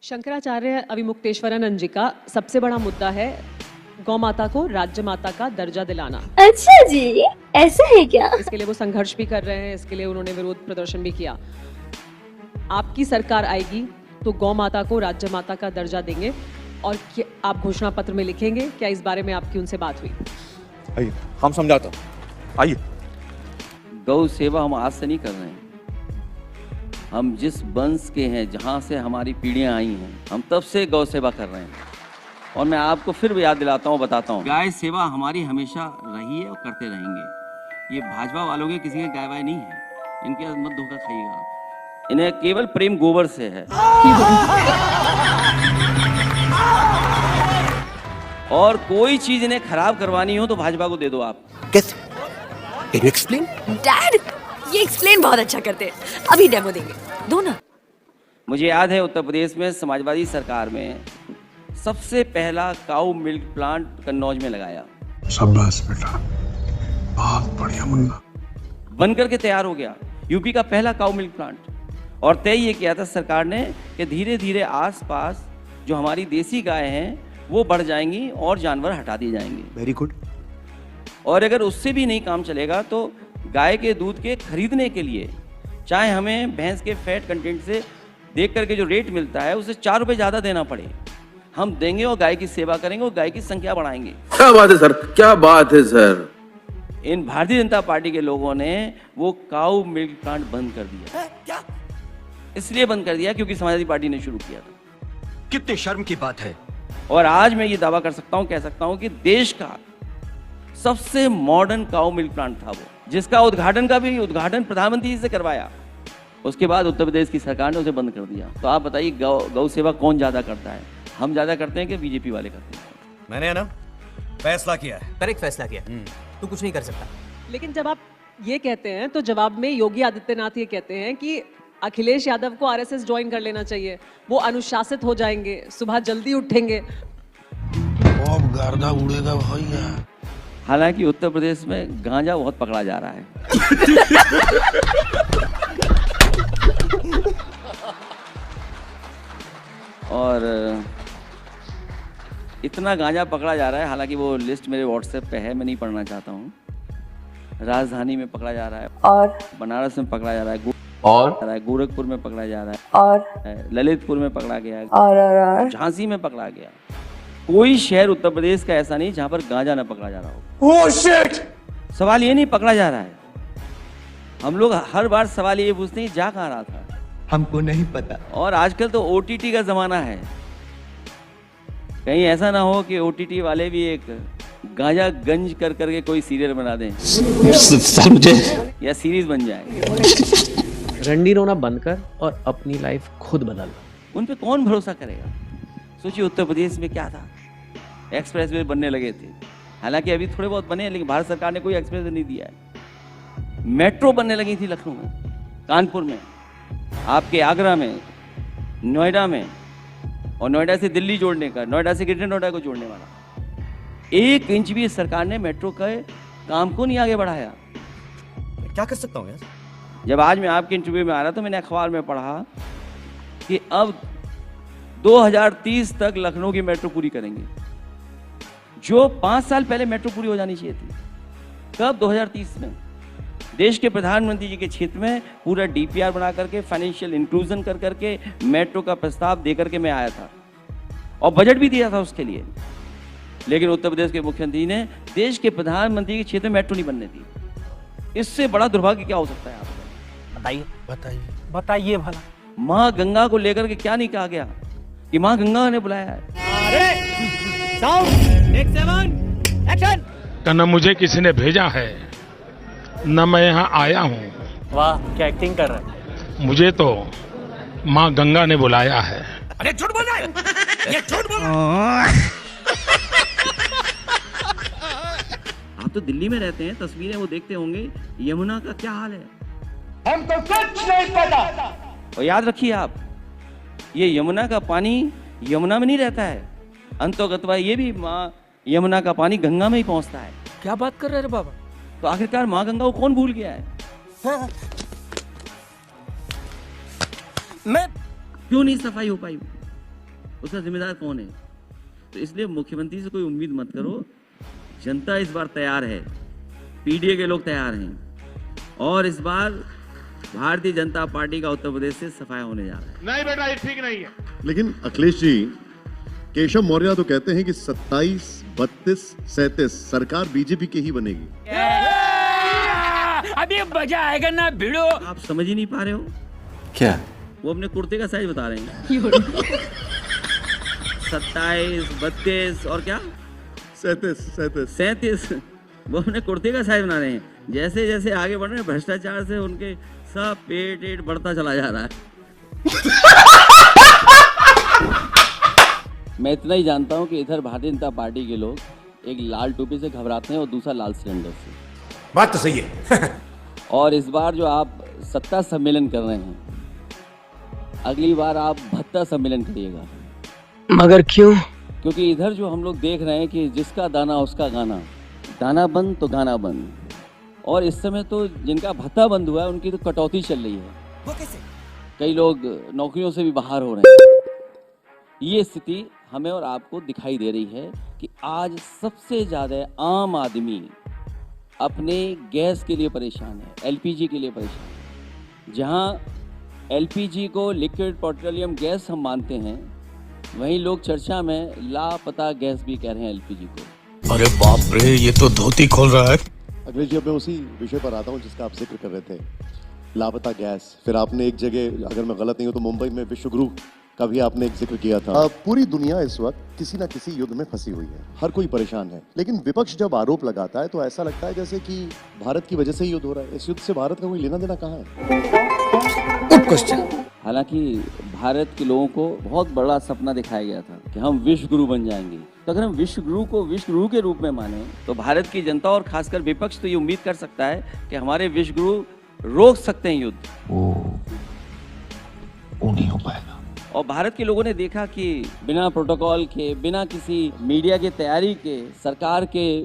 शंकराचार्य अविमुक्तेश्वरानंद जी का सबसे बड़ा मुद्दा है गौ माता को राज्य माता का दर्जा दिलाना। अच्छा जी, ऐसा है क्या? इसके लिए वो संघर्ष भी कर रहे हैं, इसके लिए उन्होंने विरोध प्रदर्शन भी किया। आपकी सरकार आएगी तो गौ माता को राज्य माता का दर्जा देंगे और आप घोषणा पत्र में लिखेंगे। क्या इस बारे में आपकी उनसे बात हुई? आइए हम समझाते हैं। आइए। गौ सेवा हम आज से नहीं कर रहे हैं। हम जिस वंश के हैं, जहाँ से हमारी पीढ़ियाँ आई हैं, हम तब से गौ सेवा कर रहे हैं। और मैं आपको फिर भी याद दिलाता हूँ, बताता हूँ, गाय सेवा हमारी हमेशा रही है और करते रहेंगे। ये भाजपा वालों के किसी के गाय वाय नहीं है, इनके मत धोखा खाइएगा आप। इन्हें केवल प्रेम गोबर से है। और कोई चीज इन्हें खराब करवानी हो तो भाजपा को दे दो आप। कैसे? Can you explain? डैड, ये एक्सप्लेन बहुत अच्छा करते हैं। अभी डेमो देंगे, दो ना। मुझे याद है उत्तर प्रदेश में समाजवादी सरकार में सबसे पहला काऊ मिल्क प्लांट कन्नौज में लगाया। शाबाश बेटा, बहुत बढ़िया मुन्ना। बनकर के तैयार हो गया यूपी का पहला काऊ मिल्क प्लांट। और तय ये किया था सरकार ने कि धीरे धीरे आसपास जो हमारी देसी गाय हैं वो बढ़ जाएंगी और जानवर हटा दिए जाएंगे। Very good. और अगर उससे भी नहीं काम चलेगा तो गाय के दूध के खरीदने के लिए चाहे हमें भैंस के फैट कंटेंट से देख करके जो रेट मिलता है उसे 4 रुपये ज़्यादा देना पड़े, हम देंगे और गाय की सेवा करेंगे और गाय की संख्या बढ़ाएंगे। क्या बात है सर, क्या बात है सर। इन भारतीय जनता पार्टी के लोगों ने वो काऊ मिल्क प्लांट बंद कर दिया। क्या? इसलिए बंद कर दिया क्योंकि समाजवादी पार्टी ने शुरू किया था। कितनी शर्म की बात है। और आज मैं ये दावा कर सकता हूँ, कह सकता हूँ कि देश का सबसे मॉडर्न काऊ मिल्क प्लांट था वो, जिसका उद्घाटन प्रधानमंत्री जी से करवाया। उसके बाद उत्तर प्रदेश की सरकार ने उसे बंद कर दिया। तो आप बताइए गौ सेवा कौन ज्यादा करता है, हम ज्यादा करते हैं कि बीजेपी वाले करते हैं? मैंने है ना फैसला किया है। करेक्ट फैसला किया। तू कुछ नहीं कर सकता। लेकिन जब आप ये कहते हैं तो जवाब में योगी आदित्यनाथ ये कहते हैं कि अखिलेश यादव को आरएसएस ज्वाइन कर लेना चाहिए, वो अनुशासित हो जाएंगे, सुबह जल्दी उठेंगे। अब गर्दा उड़ेगा भैया। हालांकि उत्तर प्रदेश में गांजा बहुत पकड़ा जा रहा है। और इतना गांजा पकड़ा जा रहा है, हालांकि वो लिस्ट मेरे व्हाट्सएप पे है, मैं नहीं पढ़ना चाहता हूँ। राजधानी में पकड़ा जा रहा है, और बनारस में पकड़ा जा रहा है, और गोरखपुर में पकड़ा जा रहा है, और ललितपुर में पकड़ा गया है, और झांसी में पकड़ा गया। कोई शहर उत्तर प्रदेश का ऐसा नहीं जहां पर गांजा न पकड़ा जा रहा हो। Oh shit! सवाल ये नहीं पकड़ा जा रहा है, हम लोग हर बार सवाल ये पूछते हैं जा कहाँ रहा था, हमको नहीं पता। और आजकल तो ओटीटी का जमाना है, कहीं ऐसा ना हो कि ओटीटी वाले भी एक गांजा गंज कर करके कोई सीरियल बना दें या सीरीज बन जाए। रंडी रोना बंद कर और अपनी लाइफ खुद बदल। उन पे कौन भरोसा करेगा? सोचिए उत्तर प्रदेश में क्या था, एक्सप्रेसवे बनने लगे थे, हालांकि अभी थोड़े बहुत बने हैं, लेकिन भारत सरकार ने कोई एक्सप्रेसवे नहीं दिया है। मेट्रो बनने लगी थी लखनऊ में, कानपुर में, आपके आगरा में, नोएडा में, और नोएडा से दिल्ली जोड़ने का, नोएडा से ग्रेटर नोएडा को जोड़ने वाला 1 इंच भी सरकार ने मेट्रो के काम को नहीं आगे बढ़ाया। क्या कर सकता हूँ यार? जब आज मैं आपके इंटरव्यू में आ रहा था, मैंने अखबार में पढ़ा कि अब 2030 तक लखनऊ की मेट्रो पूरी करेंगे, जो 5 साल पहले मेट्रो पूरी हो जानी चाहिए थी। कब? 2030 में। देश के प्रधानमंत्री जी के क्षेत्र में पूरा डीपीआर बना करके, फाइनेंशियल इंक्लूजन कर करके मेट्रो का प्रस्ताव दे करके मैं आया था और बजट भी दिया था उसके लिए। लेकिन उत्तर प्रदेश के मुख्यमंत्री ने देश के प्रधानमंत्री के क्षेत्र में मेट्रो नहीं बनने दी। इससे बड़ा दुर्भाग्य क्या हो सकता है? आप बताइए बताइए बताइए भला। माँ गंगा को लेकर के क्या नहीं कहा गया कि माँ गंगा ने बुलाया है। न मुझे किसी ने भेजा है, न मैं यहाँ आया हूँ। वाह, क्या एक्टिंग कर रहा है। मुझे तो माँ गंगा ने बुलाया है। अरे झूठ बोल रहा है, ये झूठ बोल रहा है। आप तो दिल्ली में रहते हैं, तस्वीरें वो देखते होंगे, यमुना का क्या हाल है। हमको कुछ नहीं पता। और याद रखिए आप, ये यमुना का पानी यमुना में नहीं रहता है, अंतोगतवा ये भी माँ यमुना का पानी गंगा में ही पहुंचता है। क्या बात कर रहे हैं बाबा? तो आखिरकार माँ गंगा को कौन भूल गया है? मैं क्यों नहीं सफाई हो पाई? उसका जिम्मेदार कौन है? तो इसलिए मुख्यमंत्री से कोई उम्मीद मत करो। जनता इस बार तैयार है, पीडीए के लोग तैयार हैं, और इस बार भारतीय जनता पार्टी का उत्तर प्रदेश से सफाया होने जा रहा है। नहीं बेटा, ये ठीक नहीं है। लेकिन अखिलेश जी, केशव मौर्य तो कहते हैं कि 27, 32, 37 सरकार बीजेपी की ही बनेगी। अभी मजा आएगा ना भिड़ो। आप समझ ही नहीं पा रहे हो क्या? वो अपने कुर्ते का साइज बता रहे हैं। 27, 32 और क्या 37 वो अपने कुर्ते का साइज बना रहे हैं। जैसे जैसे आगे बढ़ रहे हैं, भ्रष्टाचार से उनके सब पेट बढ़ता चला जा रहा है। मैं इतना ही जानता हूं कि इधर भारतीय जनता पार्टी के लोग एक लाल टोपी से घबराते हैं और दूसरा लाल सिलेंडर से। बात तो सही है। और इस बार जो आप सत्ता सम्मेलन कर रहे हैं, अगली बार आप भत्ता सम्मेलन करिएगा। मगर क्यों? क्योंकि इधर जो हम लोग देख रहे हैं कि जिसका दाना उसका गाना, दाना बंद तो गाना बंद। और इस समय तो जिनका भत्ता बंद हुआ है उनकी तो कटौती चल रही है। वो कैसे? कई लोग नौकरियों से भी बाहर हो रहे हैं। ये स्थिति हमें और आपको दिखाई दे रही है कि आज सबसे ज़्यादा आम आदमी अपने गैस के लिए परेशान है, एलपीजी के लिए परेशान है। जहाँ एलपीजी को लिक्विड पेट्रोलियम गैस हम मानते हैं, वहीं लोग चर्चा में लापता गैस भी कह रहे हैं एलपीजी को। अरे बाप रे, ये तो धोती खोल रहा है। अखिलेश जी, अब मैं उसी विषय पर आता हूँ जिसका आप जिक्र कर रहे थे, लापता गैस। फिर आपने एक जगह, अगर मैं गलत नहीं हूँ तो मुंबई में विश्वगुरु का भी आपने एक जिक्र किया था। पूरी दुनिया इस वक्त किसी न किसी युद्ध में फंसी हुई है, हर कोई परेशान है। लेकिन विपक्ष जब आरोप लगाता है तो ऐसा लगता है जैसे कि भारत की वजह से ही युद्ध हो रहा है। इस युद्ध से भारत का कोई लेना देना कहाँ है? हालांकि भारत के लोगों को बहुत बड़ा सपना दिखाया गया था कि हम विश्व गुरु बन जाएंगे। तो अगर हम विश्व गुरु को विश्व गुरु के रूप में माने तो भारत की जनता और खासकर विपक्ष तो ये उम्मीद कर सकता है कि हमारे विश्व गुरु रोक सकते हैं युद्ध। वो नहीं हो पाएगा। और भारत के लोगों ने देखा कि बिना प्रोटोकॉल के, बिना किसी मीडिया की तैयारी के, सरकार के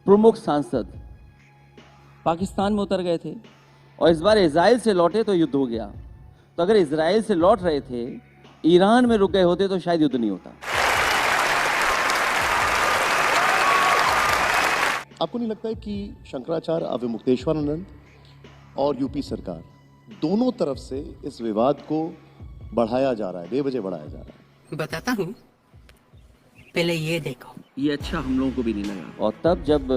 प्रमुख सांसद पाकिस्तान में उतर गए थे। और इस बार इजराइल से लौटे तो युद्ध हो गया। तो अगर इजराइल से लौट रहे थे, ईरान में रुक गए होते तो शायद युद्ध नहीं होता। आपको नहीं लगता है कि शंकराचार्य, अविमुक्तेश्वरानंद और यूपी सरकार दोनों तरफ से इस विवाद को बढ़ाया जा रहा है, बेवजह बढ़ाया जा रहा है? बताता हूँ, पहले ये देखो। ये अच्छा हम लोगों को भी नहीं लगा। और तब जब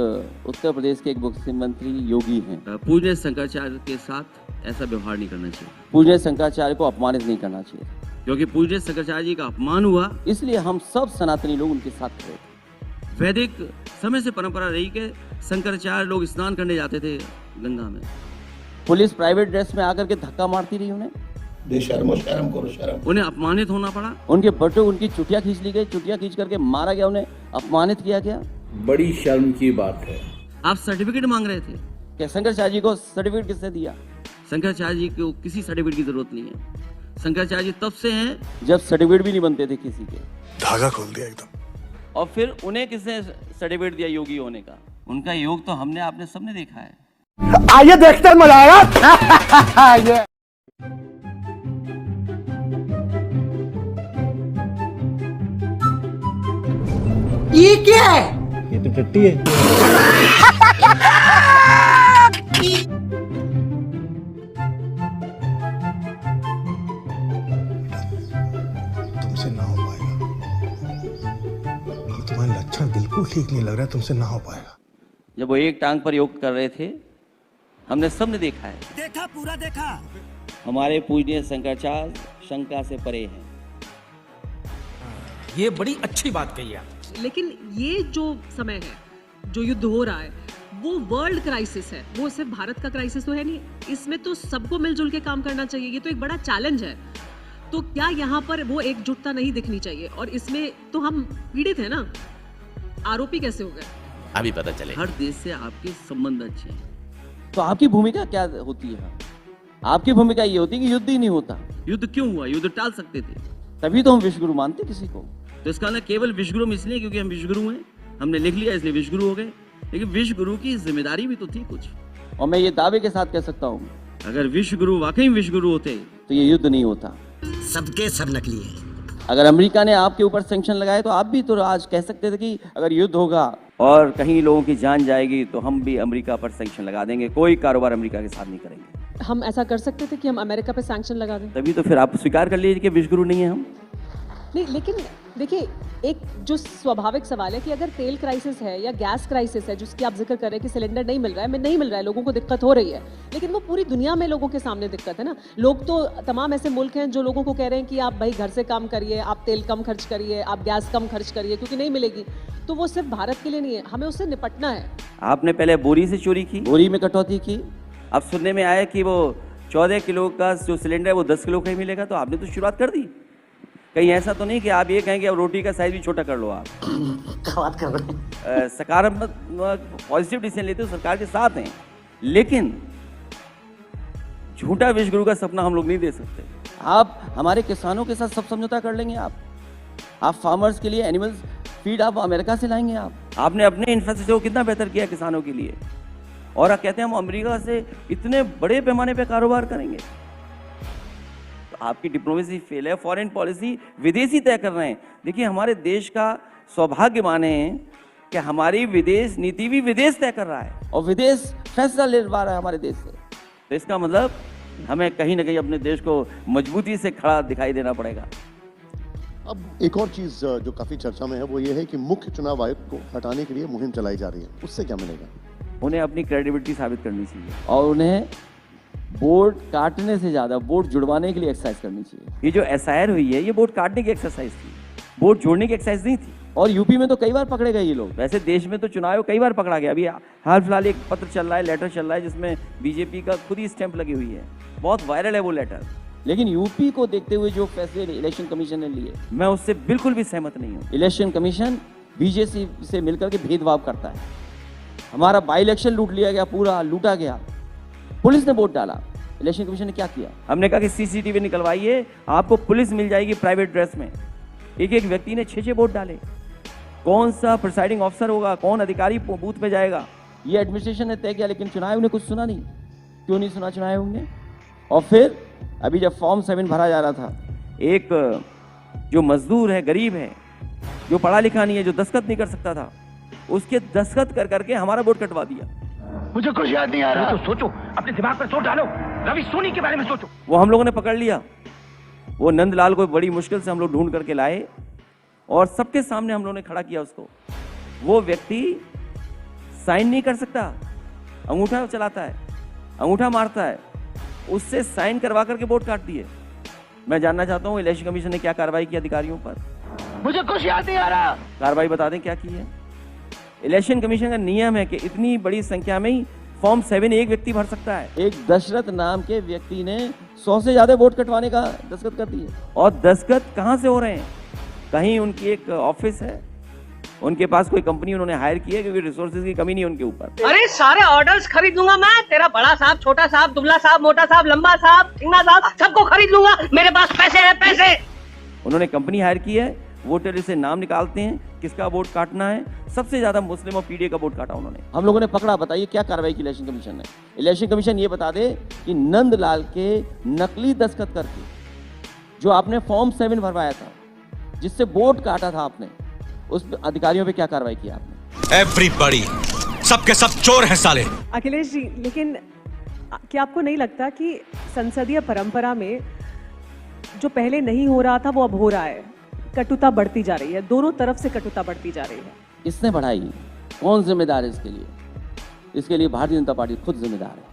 उत्तर प्रदेश के एक मुख्यमंत्री योगी हैं, पूज्य शंकराचार्य के साथ ऐसा व्यवहार नहीं करना चाहिए। पूज्य शंकराचार्य को अपमानित नहीं करना चाहिए, क्योंकि पूज्य शंकराचार्य जी का अपमान हुआ, इसलिए हम सब सनातनी लोग उनके साथ खड़े थे। वैदिक समय से परंपरा रही कि शंकराचार्य लोग स्नान करने जाते थे गंगा में। पुलिस प्राइवेट ड्रेस में आकर के धक्का मारती रही उन्हें। शर्म करो, शर्म। उन्हें अपमानित होना पड़ा। उनके बटों, उनकी चुटिया खींच ली गई, चुटिया खींच करके मारा गया, उन्हें अपमानित किया गया। बड़ी शर्म की बात है। आप सर्टिफिकेट मांग रहे थे क्या? शंकराचार्य जी को सर्टिफिकेट किसने दिया? शंकराचार्य जी को किसी सर्टिफिकेट की जरूरत नहीं है। शंकराचार्य जी तब से हैं जब सर्टिफिकेट भी नहीं बनते थे किसी के। धागा खोल दिया एकदम। और फिर उन्हें किसने सर्टिफिकेट दिया योगी होने का? उनका योग तो हमने, आपने सबने देखा है। आइए देखते हैं, मजा आएगा। ये क्या है? ये तो टट्टी है। तुमसे ना हो पाएगा। तुम्हारे लक्षण बिल्कुल ठीक नहीं लग रहा है, तुमसे ना हो पाएगा। जब वो एक टांग पर योग कर रहे थे, हमने सबने देखा है। देखा, पूरा देखा। हमारे पूजनीय शंकराचार्य शंका से परे हैं। ये बड़ी अच्छी बात कही आप। लेकिन ये जो समय है, जो युद्ध हो रहा है, वो वर्ल्ड क्राइसिस है, वो सिर्फ भारत का क्राइसिस तो है नहीं। इसमें तो सबको मिलजुल के काम करना चाहिए। ये तो एक बड़ा चैलेंज है। तो क्या यहाँ पर वो एकजुटता नहीं दिखनी चाहिए? और इसमें तो हम पीड़ित हैं ना, आरोपी कैसे हो गए? अभी पता चले। हर देश से आपके संबंध अच्छे हैं, तो आपकी भूमिका क्या होती है? आपकी भूमिका ये होती है कि युद्ध ही नहीं होता। युद्ध क्यों हुआ? युद्ध टाल सकते थे, तभी तो हम विश्वगुरु मानते किसी को। तो इसका ना केवल विश्वगुरु में इसलिए क्योंकि हम विश्वगुरु हैं, हमने लिख लिया इसलिए विश्वगुरु हो गए, लेकिन विश्वगुरु की जिम्मेदारी भी तो थी कुछ। और मैं ये दावे के साथ कह सकता हूँ, अगर विश्वगुरु वाकई विश्वगुरु होते तो ये युद्ध नहीं होता। सबके सब नकली है। अगर अमेरिका ने आपके ऊपर सैंक्शन लगाए तो आप भी तो आज कह सकते थे कि अगर युद्ध होगा और कहीं लोगों की जान जाएगी तो हम भी अमेरिका पर सैंक्शन लगा देंगे, कोई कारोबार अमेरिका के साथ नहीं करेंगे। हम ऐसा कर सकते थे कि हम अमेरिका पे सैंक्शन लगा दें? तभी तो फिर आप स्वीकार कर लीजिए कि विश्वगुरु नहीं है हम। नहीं, लेकिन देखिए, एक जो स्वाभाविक सवाल है कि अगर तेल क्राइसिस है या गैस क्राइसिस है जिसकी आप जिक्र कर रहे हैं कि सिलेंडर नहीं मिल रहा है, नहीं मिल रहा है, लोगों को दिक्कत हो रही है, लेकिन वो पूरी दुनिया में लोगों के सामने दिक्कत है ना। लोग तो तमाम ऐसे मुल्क हैं जो लोगों को कह रहे हैं कि आप भाई घर से काम करिए, आप तेल कम खर्च करिए, आप गैस कम खर्च करिए क्योंकि नहीं मिलेगी। तो वो सिर्फ भारत के लिए नहीं है, हमें उससे निपटना है। आपने पहले बोरी से चोरी की, बोरी में कटौती की। अब सुनने में आया कि वो 14 किलो का जो सिलेंडर है वो 10 किलो का ही मिलेगा, तो आपने तो शुरुआत कर दी। कहीं ऐसा तो नहीं कि आप ये कहें कि अब रोटी का साइज भी छोटा कर लो आप। बात कर रहे हैं। सकारात्मक पॉजिटिव डिसीजन लेते हो, सरकार के साथ हैं, लेकिन झूठा विश्वगुरु का सपना हम लोग नहीं दे सकते। आप हमारे किसानों के साथ सब समझौता कर लेंगे आप फार्मर्स के लिए एनिमल्स फीड आप अमेरिका से लाएंगे। आपने अपने इंफ्रास्ट्रक्चर को कितना बेहतर किया किसानों के लिए, और आप कहते हैं हम अमेरिका से इतने बड़े पैमाने पे कारोबार करेंगे। तो आपकी डिप्लोमेसी फेल है, फॉरेन पॉलिसी विदेशी तय कर रहे हैं। देखिए, हमारे देश का सौभाग्य माने कि हमारी विदेश नीति भी विदेश तय कर रहा है और विदेश फैसला ले पा रहा है हमारे देश से। तो इसका मतलब हमें कहीं ना कहीं अपने देश को मजबूती से खड़ा दिखाई देना पड़ेगा। अब एक और चीज जो काफी चर्चा में है वो ये है कि मुख्य चुनाव आयुक्त को हटाने के लिए मुहिम चलाई जा रही है, उससे क्या मिलेगा? उन्हें अपनी क्रेडिबिलिटी साबित करनी चाहिए और उन्हें वोट काटने से ज्यादा वोट जुड़वाने के लिए एक्सरसाइज करनी चाहिए। ये जो एसआईआर हुई है ये वोट काटने की एक्सरसाइज थी, वोट जोड़ने की एक्सरसाइज नहीं थी। और यूपी में तो कई बार पकड़े गए ये लोग, वैसे देश में तो चुनाव कई बार पकड़ा गया। अभी हाल फिलहाल एक पत्र चल रहा है, लेटर चल रहा है जिसमें बीजेपी का खुद ही स्टैंप लगी हुई है, बहुत वायरल है वो लेटर। लेकिन यूपी को देखते हुए जो फैसले इलेक्शन कमीशन ने लिए, मैं उससे बिल्कुल भी सहमत नहीं हूँ। इलेक्शन कमीशन बीजेपी से मिलकर के भेदभाव करता है। हमारा बाई इलेक्शन लूट लिया गया, पूरा लूटा गया, पुलिस ने वोट डाला। इलेक्शन कमीशन ने क्या किया? हमने कहा कि सीसीटीवी निकलवाइए, आपको पुलिस मिल जाएगी प्राइवेट ड्रेस में। एक एक व्यक्ति ने 6-6 वोट डाले। कौन सा प्रिसाइडिंग ऑफिसर होगा, कौन अधिकारी बूथ पे जाएगा, ये एडमिनिस्ट्रेशन ने तय किया। लेकिन चुनाव आयोग ने कुछ सुना नहीं। क्यों नहीं सुना चुनाव आयोग ने? और फिर अभी जब फॉर्म 7 भरा जा रहा था, एक जो मजदूर है, गरीब है, जो पढ़ा लिखा नहीं है, जो दस्तखत नहीं कर सकता था, उसके दस्तखत कर करके हमारा वोट कटवा दिया। मुझे कुछ याद नहीं आ रहा। तो सोचो, अपने दिमाग पर जोर डालो, रवि सोनी के बारे में सोचो। वो हम लोगों ने पकड़ लिया। वो नंदलाल को बड़ी मुश्किल से हम लोग ढूंढ करके लाए और सबके सामने हम लोगों ने खड़ा किया उसको। वो व्यक्ति साइन नहीं कर सकता, अंगूठा चलाता है, अंगूठा मारता है, उससे साइन करवा करके वोट काट दिए। मैं जानना चाहता हूँ इलेक्शन कमीशन ने क्या कार्रवाई की अधिकारियों पर? मुझे कुछ याद नहीं आ रहा। कार्रवाई बता दें क्या की है। इलेक्शन कमीशन का नियम है कि इतनी बड़ी संख्या में ही फॉर्म 7 एक व्यक्ति भर सकता है। एक दशरथ नाम के व्यक्ति ने 100 से ज्यादा वोट कटवाने का दस्तखत कर दिए। और दस्तखत कहाँ से हो रहे हैं? कहीं उनकी एक ऑफिस है, उनके पास कोई कंपनी उन्होंने हायर की है, क्योंकि रिसोर्सेज की कमी नहीं है उनके ऊपर। अरे सारे ऑर्डर्स खरीद लूंगा मैं, तेरा बड़ा साहब, छोटा साहब, दुबला साहब, मोटा साहब, लंबा साहब, ठिंगा साहब, सबको खरीद लूंगा। मेरे पास पैसे हैं, पैसे। उन्होंने कंपनी हायर की है, वोटर से नाम निकालते हैं, किसका वोट काटना है। सबसे ज्यादा मुस्लिम और पीडीए का वोट काटा उन्होंने। हम लोगों ने पकड़ा। बताइए क्या कार्रवाई की इलेक्शन कमीशन ने? इलेक्शन कमीशन ये बता दे कि नंदलाल के नकली दस्तखत करके जो आपने फॉर्म 7 भरवाया था, जिससे वोट काटा था आपने, उस अधिकारियों पे क्या कार्रवाई की आपने? एवरीबॉडी, सबके सब चोर हैं साले। अखिलेश जी, लेकिन क्या आपको नहीं लगता कि संसदीय परंपरा में जो पहले नहीं हो रहा था वो अब हो रहा है? कटुता बढ़ती जा रही है, दोनों तरफ से कटुता बढ़ती जा रही है। किसने बढ़ाई? कौन जिम्मेदार है इसके लिए? इसके लिए भारतीय जनता पार्टी खुद जिम्मेदार है।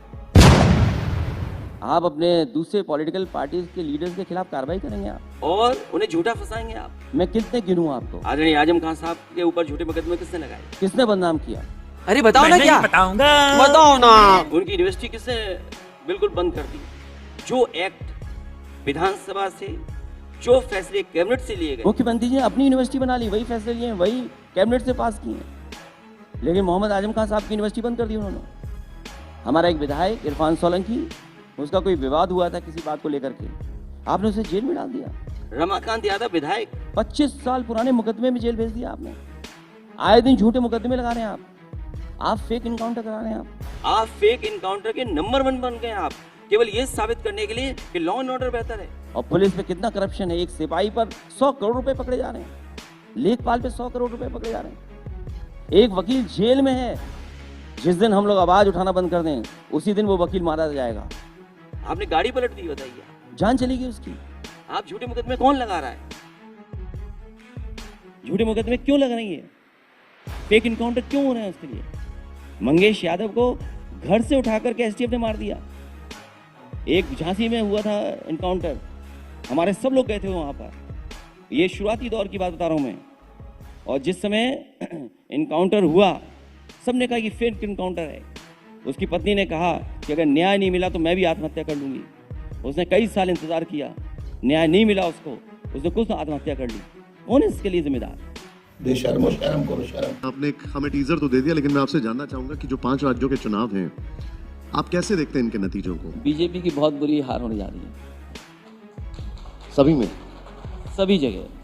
आप अपने दूसरे पॉलिटिकल पार्टीज के लीडर्स के खिलाफ कार्रवाई करेंगे आप और उन्हें झूठा फंसाएंगे आप। मैं कितने गिनूं आपको? आदरणीय आजम खान साहब के ऊपर झूठे मुकदमे किसने लगाए? किसने बदनाम किया? अरे बताओ ना, क्या बताऊंगा, बताओ ना। उनकी यूनिवर्सिटी किसने बिल्कुल बंद कर दी? जो एक्ट विधानसभा से, जो फैसले कैबिनेट से लिए गए, मुख्यमंत्री जी ने अपनी यूनिवर्सिटी बना ली, वही फैसले लिए, वही कैबिनेट से पास किए। लेकिन मोहम्मद आजम खान साहब की यूनिवर्सिटी बंद कर दी उन्होंने। हमारा एक विधायक इरफान सोलंकी, उसका कोई विवाद हुआ था किसी बात को लेकर के, आपने उसे जेल में डाल दिया। रमाकांत यादव विधायक, 25 साल पुराने मुकदमे में जेल भेज दिया आपने। आए दिन झूठे मुकदमे लगा रहे हैं आप फेक इनकाउंटर करा रहे हैं आप फेक इनकाउंटर के नंबर 1 बन गए आप, केवल ये साबित करने के लिए कि लॉ एंड ऑर्डर बेहतर है। और पुलिस पे कितना करप्शन है। एक सिपाही पर 100 करोड़ रुपए पकड़े जा रहे हैं, लेखपाल पे 100 करोड़ रुपए पकड़े जा रहे हैं, एक वकील जेल में है। जिस दिन हम लोग आवाज उठाना बंद कर दें उसी दिन वो वकील मारा जाएगा। आपने गाड़ी पलट दी, बताइए, जान चली गई उसकी। आप झूठे मुकदमे कौन लगा रहा है? झूठे मुकदमे क्यों लग रही है? फेक इनकाउंटर क्यों हो रहे हैं? उसके लिए मंगेश यादव को घर से उठा करके एसटीएफ ने मार दिया। एक झांसी में हुआ था इनकाउंटर, हमारे सब लोग गए थे वहां पर। ये शुरुआती दौर की बात बता रहा हूं मैं। और जिस समय इनकाउंटर हुआ सबने कहा कि फेक इनकाउंटर है। उसकी पत्नी ने कहा कि अगर न्याय नहीं मिला तो मैं भी आत्महत्या कर लूंगी। उसने कई साल इंतजार किया, न्याय नहीं मिला उसको, उसने कुछ आत्महत्या कर ली। कौन है इसके लिए जिम्मेदार? बेशर्मो, शर्म करो, शर्म। आपने एक हमें टीजर तो दे दिया, लेकिन मैं आपसे जानना चाहूंगा कि जो 5 राज्यों के चुनाव हैं, आप कैसे देखते हैं इनके नतीजों को? बीजेपी की बहुत बुरी हार होने जा रही है सभी में, सभी जगह।